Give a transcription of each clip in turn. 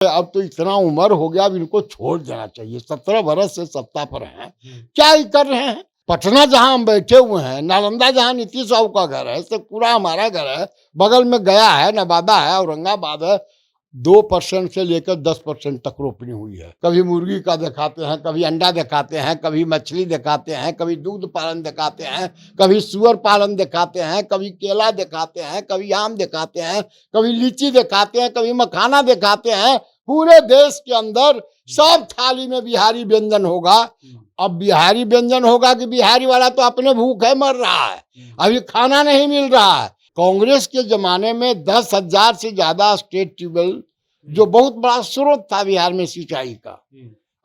अब तो इतना उम्र हो गया, अब इनको छोड़ देना चाहिए। 17 बरस से सत्ता पर हैं, क्या ही कर रहे हैं। पटना जहां हम बैठे हुए हैं, नालंदा जहां नीतीश बाबू का घर है, शेखपुरा हमारा घर है, बगल में गया है, नवादा है, औरंगाबाद है। 2% से लेकर 10% तक रोपनी हुई है। कभी मुर्गी का दिखाते हैं, कभी अंडा दिखाते हैं, कभी मछली दिखाते हैं, कभी दूध पालन दिखाते हैं, कभी सुअर पालन दिखाते हैं, कभी केला दिखाते हैं, कभी आम दिखाते हैं, कभी लीची दिखाते हैं, कभी मखाना दिखाते हैं। पूरे देश के अंदर सब थाली में बिहारी व्यंजन होगा। अब बिहारी व्यंजन होगा कि बिहारी वाला तो अपने भूखे मर रहा है, अभी खाना नहीं मिल रहा है। कांग्रेस के जमाने में 10,000 से ज्यादा स्टेट ट्यूबवेल, जो बहुत बड़ा स्रोत था बिहार में सिंचाई का,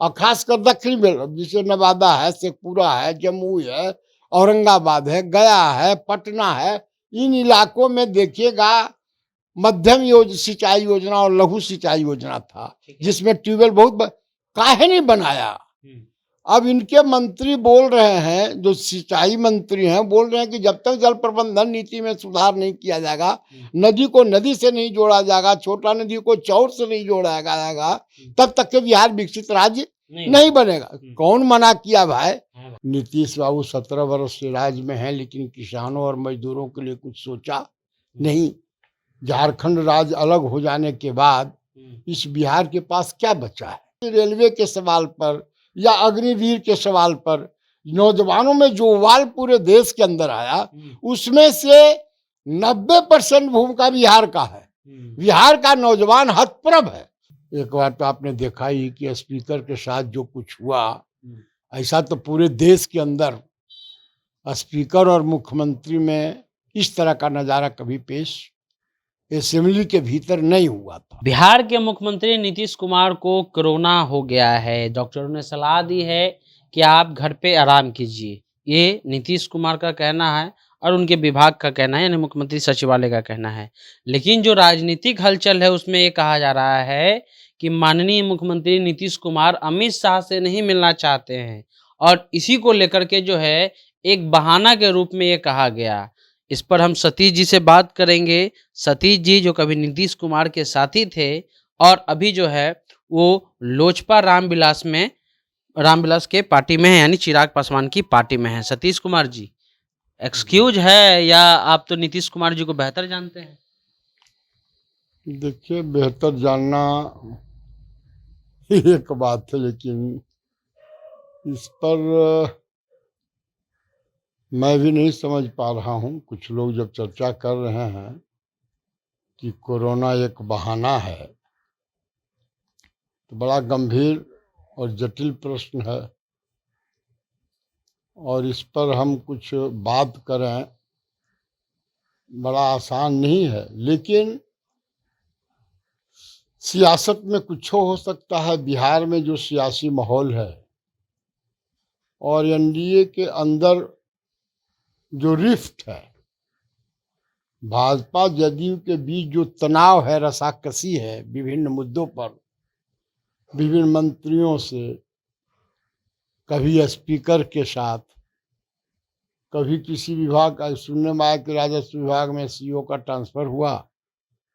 और खासकर दक्षिण में जैसे नवादा है, शेखपुरा है, जमुई है, औरंगाबाद है, गया है, पटना है। इन इलाकों में देखिएगा मध्यम सिंचाई योजना और लघु सिंचाई योजना था, जिसमें ट्यूबवेल काहे नहीं बनाया। अब इनके मंत्री बोल रहे हैं, जो सिंचाई मंत्री हैं, बोल रहे हैं कि जब तक जल प्रबंधन नीति में सुधार नहीं किया जाएगा, नदी को नदी से नहीं जोड़ा जाएगा, छोटा नदी को चौड़ से नहीं जोड़ा जाएगा, तब तक के बिहार विकसित राज्य नहीं बनेगा। कौन मना किया भाई? नीतीश बाबू 17 वर्ष से राज्य में हैं, लेकिन किसानों और मजदूरों के लिए कुछ सोचा नहीं। झारखंड राज्य अलग हो जाने के बाद इस बिहार के पास क्या बचा है? रेलवे के सवाल पर या अग्निवीर के सवाल पर नौजवानों में जो उबाल पूरे देश के अंदर आया, उसमें से 90% भूमिका बिहार का है। बिहार का नौजवान हतप्रभ है। एक बार तो आपने देखा ही कि स्पीकर के साथ जो कुछ हुआ, ऐसा तो पूरे देश के अंदर स्पीकर और मुख्यमंत्री में इस तरह का नजारा कभी पेश असेंबली के भीतर नहीं हुआ था। बिहार के मुख्यमंत्री नीतीश कुमार को कोरोना हो गया है। डॉक्टरों ने सलाह दी है कि आप घर पे आराम कीजिए। ये नीतीश कुमार का कहना है और उनके विभाग का कहना है, यानी मुख्यमंत्री सचिवालय का कहना है। लेकिन जो राजनीतिक हलचल है उसमें ये कहा जा रहा है कि माननीय मुख्यमंत्री नीतीश कुमार अमित शाह से नहीं मिलना चाहते हैं, और इसी को लेकर के जो है एक बहाना के रूप में ये कहा गया। इस पर हम सतीश जी से बात करेंगे। सतीश जी जो कभी नीतीश कुमार के साथी थे और अभी जो है वो लोजपा रामविलास के पार्टी में है, यानी चिराग पासवान की पार्टी में है। सतीश कुमार जी, एक्सक्यूज है या आप तो नीतीश कुमार जी को बेहतर जानते हैं? देखिए, बेहतर जानना एक बात है, लेकिन इस पर मैं भी नहीं समझ पा रहा हूँ। कुछ लोग जब चर्चा कर रहे हैं कि कोरोना एक बहाना है, तो बड़ा गंभीर और जटिल प्रश्न है, और इस पर हम कुछ बात करें बड़ा आसान नहीं है। लेकिन सियासत में कुछ हो सकता है। बिहार में जो सियासी माहौल है और एनडीए के अंदर जो रिफ्ट है, भाजपा जदयू के बीच जो तनाव है, रसाकसी है विभिन्न मुद्दों पर, विभिन्न मंत्रियों से, कभी स्पीकर के साथ, कभी किसी विभाग का, सुनने में आया कि राजस्व विभाग में सीईओ का ट्रांसफर हुआ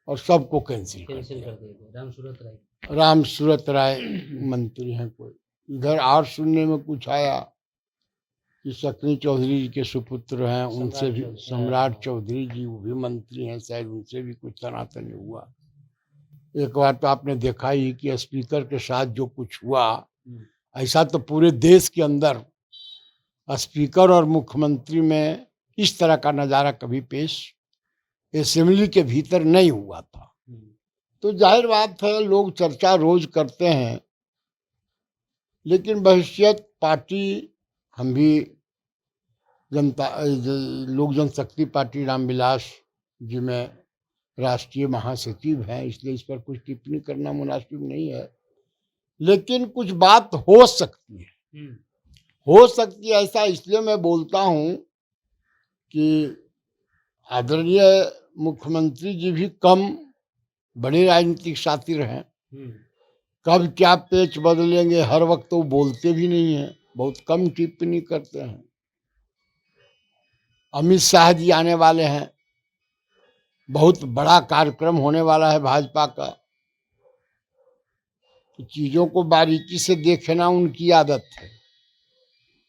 और सबको कैंसिल कर दिया। राम सूरत राय मंत्री हैं कोई। इधर और सुनने में कुछ आया कि शक्नी चौधरी जी के सुपुत्र हैं, उनसे भी, सम्राट चौधरी जी, वो भी मंत्री हैं शायद, उनसे भी कुछ तनातनी हुआ। एक बार तो आपने देखा ही कि स्पीकर के साथ जो कुछ हुआ, ऐसा तो पूरे देश के अंदर स्पीकर और मुख्यमंत्री में इस तरह का नजारा कभी पेश असेंबली के भीतर नहीं हुआ था। तो जाहिर बात है, लोग चर्चा रोज करते हैं, लेकिन भविष्यत पार्टी, हम भी लोक जनशक्ति पार्टी रामविलास जी में राष्ट्रीय महासचिव हैं, इसलिए इस पर कुछ टिप्पणी करना मुनासिब नहीं है। लेकिन कुछ बात हो सकती है, हो सकती है। ऐसा इसलिए मैं बोलता हूँ कि आदरणीय मुख्यमंत्री जी भी कम बड़े राजनीतिक शातिर हैं। कब क्या पेच बदलेंगे हर वक्त तो बोलते भी नहीं हैं, बहुत कम टिप्पणी करते हैं। अमित शाह जी आने वाले हैं, बहुत बड़ा कार्यक्रम होने वाला है भाजपा का। कि चीजों को बारीकी से देखना उनकी आदत है।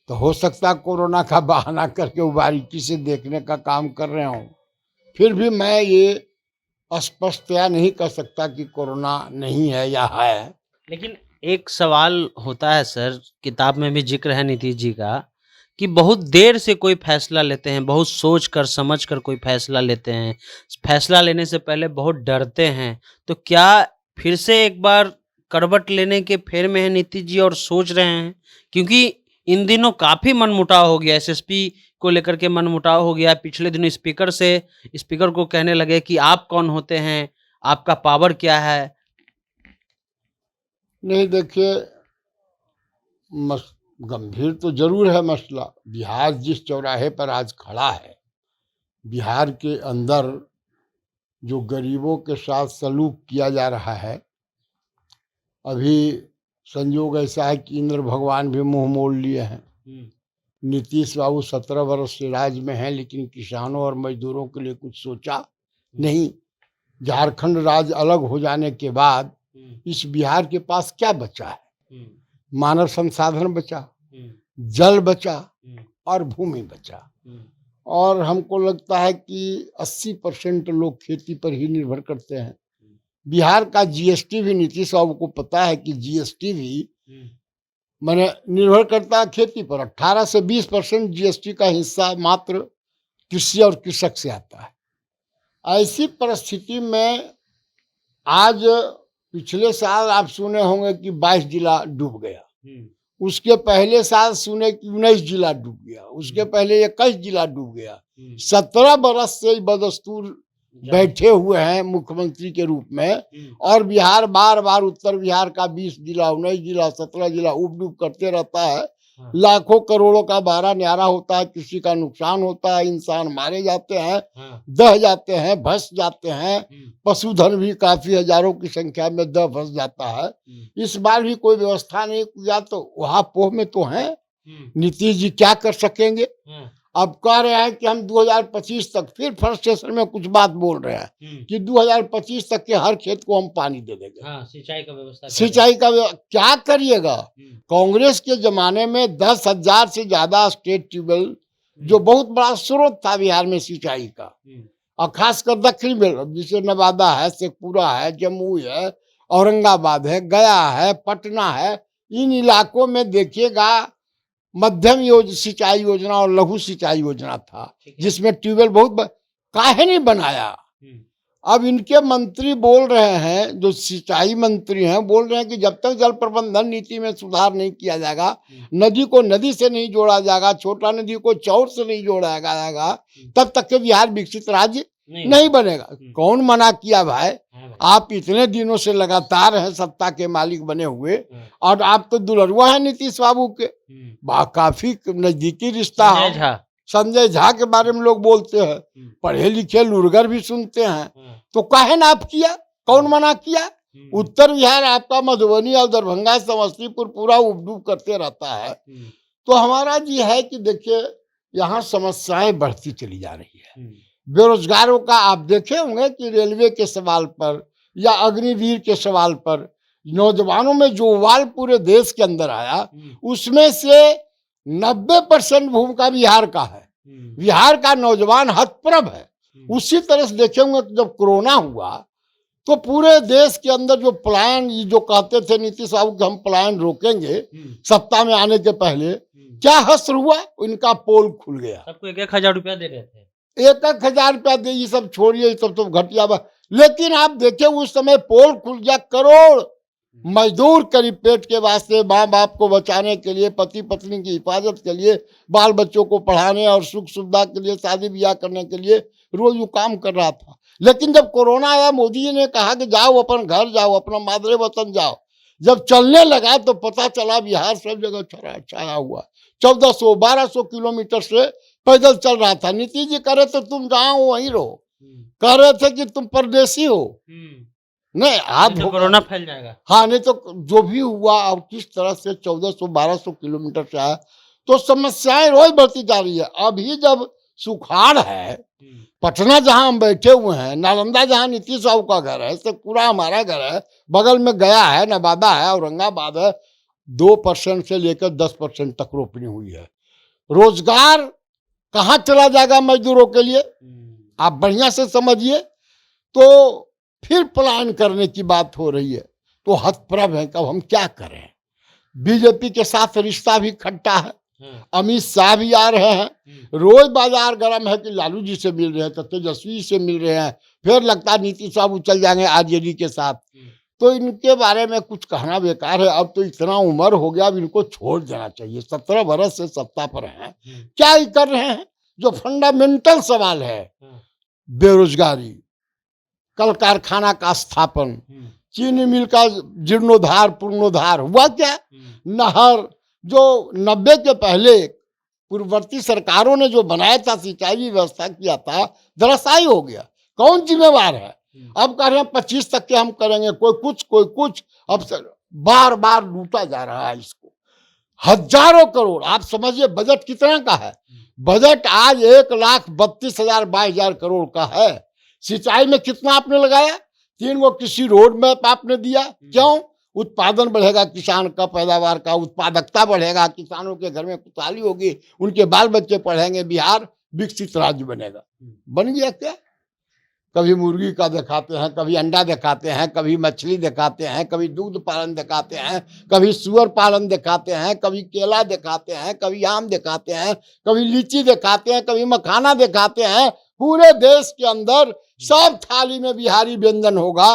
तो हो सकता है कोरोना का बहाना करके वो बारीकी से देखने का काम कर रहे हों। फिर भी मैं ये स्पष्टतया नहीं कर सकता कि कोरोना नहीं है या है। लेकिन एक सवाल होता है सर, किताब में भी जिक्र है नीतीश जी का, कि बहुत देर से कोई फैसला लेते हैं, बहुत सोच कर समझ कर कोई फैसला लेते हैं, फैसला लेने से पहले बहुत डरते हैं। तो क्या फिर से एक बार करवट लेने के फेर में है नीतीश जी और सोच रहे हैं? क्योंकि इन दिनों काफ़ी मनमुटाव हो गया, एसएसपी को लेकर के मनमुटाव हो गया। पिछले दिनों स्पीकर को कहने लगे कि आप कौन होते हैं? आपका पावर क्या है? नहीं देखिए, गंभीर तो जरूर है मसला। बिहार जिस चौराहे पर आज खड़ा है, बिहार के अंदर जो गरीबों के साथ सलूक किया जा रहा है, अभी संयोग ऐसा है कि इंद्र भगवान भी मुंह मोड़ लिए हैं। नीतीश बाबू 17 वर्ष से राज में हैं, लेकिन किसानों और मजदूरों के लिए कुछ सोचा नहीं। झारखंड राज्य अलग हो जाने के बाद इस बिहार के पास क्या बचा है? मानव संसाधन बचा, जल बचा और भूमि बचा। और हमको लगता है कि 80% लोग खेती पर ही निर्भर करते हैं। बिहार का जीएसटी भी नीतीश बाबू को पता है कि जीएसटी भी मैंने निर्भर करता है खेती पर। 18 से 20% जीएसटी का हिस्सा मात्र कृषि और कृषक से आता है। ऐसी परिस्थिति में आज पिछले साल आप सुने होंगे कि 22 जिला डूब गया, उसके पहले साल सुने कि 19 जिला डूब गया, उसके पहले 21 जिला डूब गया। 17 बरस से बदस्तूर बैठे हुए हैं मुख्यमंत्री के रूप में, और बिहार बार बार उत्तर बिहार का 20 जिला 19 जिला 17 जिला उब डूब करते रहता है। लाखों करोड़ों का बारा न्यारा होता है, किसी का नुकसान होता है, इंसान मारे जाते हैं, दह जाते हैं, भस जाते हैं, पशुधन भी काफी हजारों की संख्या में दह भस जाता है। इस बार भी कोई व्यवस्था नहीं किया तो वहां पोह में तो है। नीतीश जी क्या कर सकेंगे? अब कह रहे हैं कि हम 2025 तक, फिर फर्स्ट सेशन में कुछ बात बोल रहे हैं कि 2025 तक के हर खेत को हम पानी दे देंगे। सिंचाई का व्यवस्था, क्या करिएगा? कांग्रेस के जमाने में 10,000 से ज्यादा स्टेट ट्यूबवेल, जो बहुत बड़ा स्रोत था बिहार में सिंचाई का, और खासकर दक्षिण में जिसे नवादा है, शेखपुरा है, जमुई है, औरंगाबाद है, गया है, पटना है, इन इलाकों में देखिएगा मध्यम सिंचाई योजना और लघु सिंचाई योजना था, जिसमें ट्यूबवेल काहे नहीं बनाया? अब इनके मंत्री बोल रहे हैं, जो सिंचाई मंत्री हैं, बोल रहे हैं कि जब तक जल प्रबंधन नीति में सुधार नहीं किया जाएगा, नदी को नदी से नहीं जोड़ा जाएगा, छोटा नदी को चौड़ से नहीं जोड़ा जाएगा, तब तक के बिहार विकसित राज्य नहीं बनेगा। कौन मना किया भाई? आप इतने दिनों से लगातार हैं सत्ता के मालिक बने हुए, और आप तो दुलरुआ है नीतीश बाबू के, काफी नजदीकी रिश्ता है। संजय झा के बारे में लोग बोलते हैं, पढ़े लिखे लुरगर भी सुनते हैं, तो काहे ना आप किया? कौन मना किया? उत्तर बिहार आपका मधुबनी और दरभंगा समस्तीपुर पूरा उबडूब करते रहता है। तो हमारा जी है कि देखिए, यहाँ समस्याएं बढ़ती चली जा रही है। बेरोजगारों का आप देखे होंगे कि रेलवे के सवाल पर या अग्निवीर के सवाल पर नौजवानों में जो उबाल पूरे देश के अंदर आया, उसमें से 90% भूमिका बिहार का है। बिहार का नौजवान हतप्रभ है। उसी तरह से देखे होंगे जब कोरोना हुआ तो पूरे देश के अंदर जो पलायन, जो कहते थे नीतीश बाबू कि हम पलायन रोकेंगे सत्ता में आने के पहले, क्या हश्र हुआ? इनका पोल खुल गया। सबको 1,000 रुपया दे रहे थे। 1,000 रुपया दे, ये सब छोड़िए, ये सब तो घटिया बात। लेकिन आप देखे उस समय पोल खुल गया, करोड़ मजदूर करीब पेट के वास्ते, माँ बाप को बचाने के लिए, पति पत्नी की हिफाजत के लिए, बाल बच्चों को पढ़ाने और सुख सुविधा के लिए, शादी ब्याह करने के लिए रोज वो काम कर रहा था। लेकिन जब कोरोना आया, मोदी जी ने कहा कि जाओ अपन घर जाओ, अपना मादरे वतन जाओ। जब चलने लगा तो पता चला बिहार सब जगह छाया हुआ। 1400-1200 किलोमीटर से पैदल चल रहा था। नीतीश जी कह रहे थे तुम जहाँ हो वहीं रहो, कह रहे थे कि तुम परदेसी हो। नहीं, आप तो कोरोना फैल जाएगा। हाँ, नहीं तो जो भी हुआ, अब किस तरह से 1400-1200 किलोमीटर से आया, तो समस्याएं रोज बढ़ती जा रही है। अभी जब सुखाड़ है। पटना जहां हम बैठे हुए हैं, नालंदा जहां नीतीश बाबू का घर है, शेखपुरा हमारा घर है, बगल में गया है, नवादा है, औरंगाबाद है, 2% से लेकर 10% तक रोपनी हुई है। रोजगार कहाँ चला जाएगा मजदूरों के लिए, आप बढ़िया से समझिए। तो फिर पलायन करने की बात हो रही है, तो हतप्रभ है, कब हम क्या करें। बीजेपी के साथ रिश्ता भी खट्टा है, अमित शाह भी आ रहे हैं, रोज बाजार गर्म है कि लालू जी से मिल रहे हैं, तो तेजस्वी से मिल रहे हैं, फिर लगता है नीतीश बाबू चल जाएंगे आरजेडी के साथ। तो इनके बारे में कुछ कहना बेकार है। अब तो इतना उम्र हो गया, अब इनको छोड़ देना चाहिए। 17 बरस से सत्ता पर हैं, क्या ही कर रहे हैं। जो फंडामेंटल सवाल है, बेरोजगारी, कल कारखाना का स्थापन, चीनी मिल का जीर्णोद्धार पुनरोद्धार हुआ क्या, नहर जो 90 के पहले पूर्ववर्ती सरकारों ने जो बनाया था, सिंचाई व्यवस्था किया था, धराशायी हो गया। कौन जिम्मेवार है। अब कह रहे हैं 25 तक के हम करेंगे, कोई कुछ। अब बार बार लूटा जा रहा है इसको, हजारों करोड़। आप समझिए बजट कितना का है। बजट आज 1,32,000-22,000 करोड़ का है। सिंचाई में कितना आपने लगाया, 3 गो कृषि रोड मैप आपने दिया। क्यों, उत्पादन बढ़ेगा, किसान का पैदावार का उत्पादकता बढ़ेगा, किसानों के घर में खुशहाली होगी, उनके बाल बच्चे पढ़ेंगे, बिहार विकसित राज्य बनेगा। बन गया क्या। कभी मुर्गी का दिखाते हैं, कभी अंडा दिखाते हैं, कभी मछली दिखाते हैं, कभी दूध पालन दिखाते हैं, कभी सुअर पालन दिखाते हैं, कभी केला दिखाते हैं, कभी आम दिखाते हैं, कभी लीची दिखाते हैं, कभी मखाना दिखाते हैं। पूरे देश के अंदर सब थाली में बिहारी व्यंजन होगा।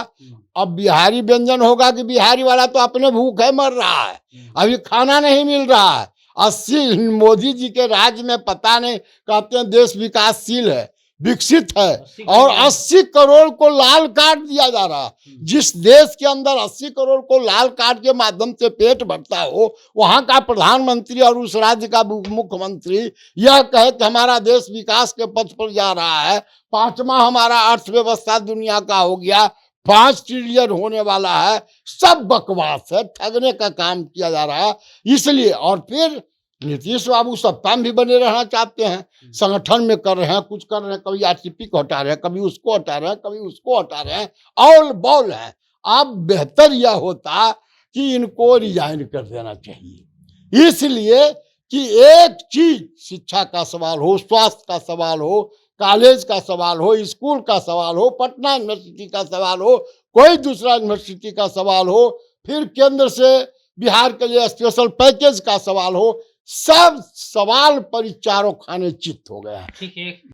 अब बिहारी व्यंजन होगा कि बिहारी वाला तो अपने भूखे मर रहा है, अभी खाना नहीं मिल रहा है। 80 मोदी जी के राज्य में पता नहीं, कहते हैं देश विकासशील है, विकसित है, और 80 करोड़ को लाल कार्ड दिया जा रहा है। जिस देश के अंदर 80 करोड़ को लाल कार्ड के माध्यम से पेट भरता हो, वहां का प्रधानमंत्री और उस राज्य का मुख्यमंत्री यह कहे कि हमारा देश विकास के पथ पर जा रहा है, 5वां हमारा अर्थव्यवस्था दुनिया का हो गया, 5 ट्रिलियन होने वाला है, सब बकवास है, ठगने का काम किया जा रहा है। इसलिए और फिर नीतीश बाबू सत्ता में भी बने रहना चाहते हैं, संगठन में कर रहे हैं, कुछ कर रहे हैं, कभी आरसीपी को हटा रहे हैं, कभी उसको हटा रहे हैं, कभी उसको हटा रहे हैं, ऑल बॉल है। अब बेहतर यह होता कि इनको रिजाइन कर देना चाहिए। इसलिए कि एक चीज, शिक्षा का सवाल हो, स्वास्थ्य का सवाल हो, कॉलेज का सवाल हो, स्कूल का सवाल हो, पटना यूनिवर्सिटी का सवाल हो, कोई दूसरा यूनिवर्सिटी का सवाल हो, फिर केंद्र से बिहार के लिए स्पेशल पैकेज का सवाल हो, सब सवाल पर चारों खाने चित्त हो गया है। ठीक है।